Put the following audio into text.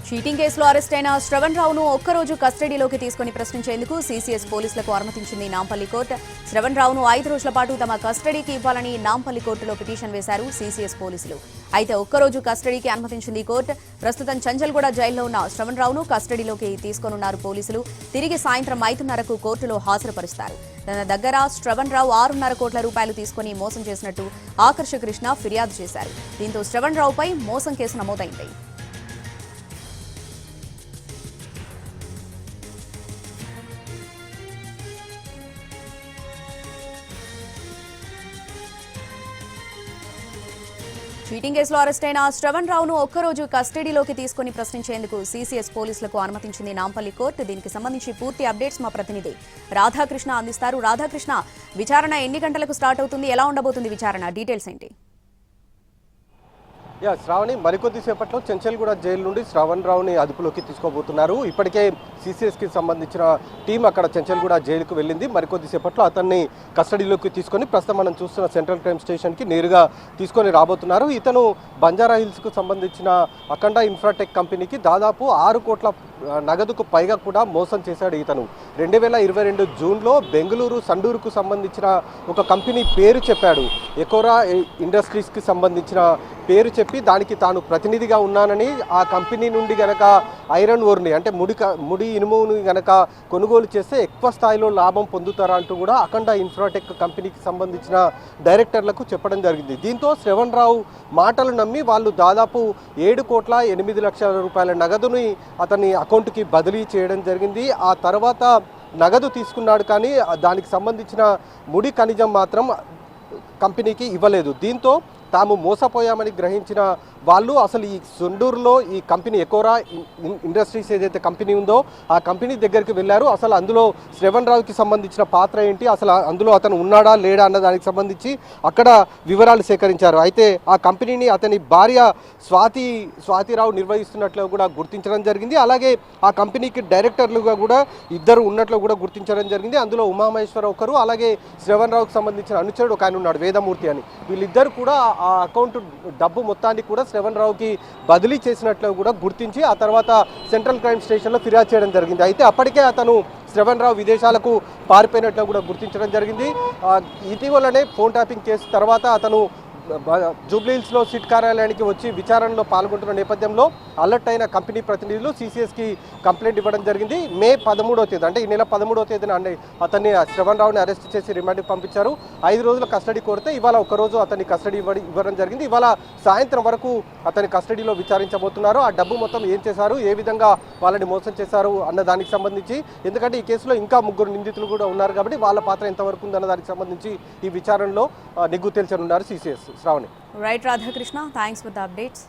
Cheating కేసులో arrest అయిన శ్రవణ్ రావును ఒక్కరోజు కస్టడీలోకి తీసుకుని ప్రశ్నించేందుకు సీసీఎస్ పోలీసులకు అనుమతించింది నాంపల్లి కోర్టు. శ్రవణ్ రావును 5 రోజుల పాటు తమ కస్టడీకి ఇవ్వాలని నాంపల్లి కోర్టులో పిటిషన్ వేశారు సీసీఎస్ పోలీసులు. అయితే ఒక్కరోజు కస్టడీకి అనుమతించింది కోర్టు. ప్రస్తుతం చంచల్గూడ జైల్లో ఉన్న శ్రవణ్ రావును కస్టడీలోకి తీసుకోనున్నారు పోలీసులు. తిరిగి సాయంత్రం 5:30కు కోర్టులో హాజరుపరుస్తారు. తన దగ్గర శ్రవణ్ రావు 6.5 కోట్ల రూపాయలు తీసుకుని మోసం చేసినట్టు ఆకర్ష కృష్ణ ఫిర్యాదు చేశారు. దీంతో శ్రవణ్ రావుపై మోసం కేసు నమోదైంది. చీటింగ్ కేసులో అరెస్ట్ అయిన శ్రవణ్ రావును ఒక్కరోజు కస్టడీలోకి తీసుకుని ప్రశ్నించేందుకు సీసీఎస్ పోలీసులకు అనుమతించింది నాంపల్లి కోర్టు. దీనికి సంబంధించి పూర్తి అప్డేట్స్ మా ప్రతినిధి రాధాకృష్ణ అందిస్తారు. రాధాకృష్ణ, విచారణ ఎన్ని గంటలకు స్టార్ట్ అవుతుంది? ఎలా ఉండబోతుంది విచారణ? డీటెయిల్స్ ఏంటి? శ్రావణి, మరికొద్ది సేపట్లో చెంచల్గూడ జైలు నుండి శ్రవణ్ రావుని అదుపులోకి తీసుకోబోతున్నారు. ఇప్పటికే సీసీఎస్కి సంబంధించిన టీం అక్కడ చెంచల్గూడ జైలుకు వెళ్ళింది. మరికొద్ది సేపట్లో అతన్ని కస్టడీలోకి తీసుకొని ప్రస్తుతం మనం చూస్తున్న సెంట్రల్ క్రైమ్ స్టేషన్కి నేరుగా తీసుకొని రాబోతున్నారు. ఇతను బంజారా హిల్స్కు సంబంధించిన అఖండ ఇన్ఫ్రాటెక్ కంపెనీకి దాదాపు 6 కోట్ల నగదుకు పైగా కూడా మోసం చేశాడు. ఇతను 2022 జూన్లో బెంగళూరు సండూరుకు సంబంధించిన ఒక కంపెనీ పేరు చెప్పాడు. ఎకోరా ఇండస్ట్రీస్కి సంబంధించిన పేరు చెప్పి దానికి తాను ప్రతినిధిగా ఉన్నానని, ఆ కంపెనీ నుండి గనక ఐరన్ ఓర్ని అంటే ముడి ఇనుముని గనక కొనుగోలు చేస్తే ఎక్కువ స్థాయిలో లాభం పొందుతారా అంటూ కూడా అఖండ ఇన్ఫ్రాటెక్ కంపెనీకి సంబంధించిన డైరెక్టర్లకు చెప్పడం జరిగింది. దీంతో శ్రవణ్ రావు మాటలు నమ్మి వాళ్ళు దాదాపు 7 కోట్ల 8 లక్షల రూపాయల నగదుని అతని అకౌంట్కి బదిలీ చేయడం జరిగింది. ఆ తర్వాత నగదు తీసుకున్నాడు, కానీ దానికి సంబంధించిన ముడి ఖనిజం మాత్రం కంపెనీకి ఇవ్వలేదు. దీంతో తాము మోసపోయామని గ్రహించిన వాళ్ళు అసలు ఈ సొండూరులో ఈ కంపెనీ ఎకోరా ఇండస్ట్రీస్ ఏదైతే కంపెనీ ఉందో ఆ కంపెనీ దగ్గరికి వెళ్ళారు. అసలు అందులో శ్రవణ్ రావుకి సంబంధించిన పాత్ర ఏంటి, అసలు అందులో అతను ఉన్నాడా లేడా అన్న దానికి సంబంధించి అక్కడ వివరాలు సేకరించారు. అయితే ఆ కంపెనీని అతని భార్య స్వాతిరావు నిర్వహిస్తున్నట్లు కూడా గుర్తించడం జరిగింది. అలాగే ఆ కంపెనీకి డైరెక్టర్లుగా కూడా 2 ఉన్నట్లు కూడా గుర్తించడం జరిగింది. అందులో ఉమామహేశ్వర ఒకరు, అలాగే శ్రవణ్ రావుకి సంబంధించిన అనుచరుడు ఒక ఆయన ఉన్నాడు, వేదమూర్తి అని. వీళ్ళిద్దరు కూడా ఆ అకౌంట్ డబ్బు మొత్తాన్ని కూడా శ్రవణ్ రావుకి బదిలీ చేసినట్లు కూడా గుర్తించి ఆ తర్వాత సెంట్రల్ క్రైమ్ స్టేషన్లో ఫిర్యాదు చేయడం జరిగింది. అయితే అప్పటికే అతను శ్రవణ్ రావు విదేశాలకు పారిపోయినట్లు కూడా గుర్తించడం జరిగింది. ఇటీవలనే ఫోన్ ట్యాపింగ్ కేసు తర్వాత అతను జూబ్లీహిల్స్లో సిట్ కార్యాలయానికి వచ్చి విచారణలో పాల్గొంటున్న నేపథ్యంలో అలర్ట్ అయిన కంపెనీ ప్రతినిధులు సీసీఎస్కి కంప్లైంట్ ఇవ్వడం జరిగింది. మే 13వ తేదీ అంటే ఈ నెల 13వ తేదీన అతన్ని శ్రవణ్ రావుని అరెస్ట్ చేసి రిమాండ్కి పంపించారు. 5 రోజుల కస్టడీ కోరితే ఇవాళ ఒకరోజు అతన్ని కస్టడీ ఇవ్వడం జరిగింది. ఇవాళ సాయంత్రం వరకు అతని కస్టడీలో విచారించబోతున్నారు. ఆ డబ్బు మొత్తం ఏం చేశారు, ఏ విధంగా వాళ్ళని మోసం చేశారు అన్న దానికి సంబంధించి, ఎందుకంటే ఈ కేసులో ఇంకా 3 నిందితులు కూడా ఉన్నారు కాబట్టి వాళ్ళ పాత్ర ఎంతవరకు ఉందన్న దానికి సంబంధించి ఈ విచారణలో నిగ్గు తేల్చనున్నారు CCS. Shravani. Right Radhakrishna, thanks for the updates.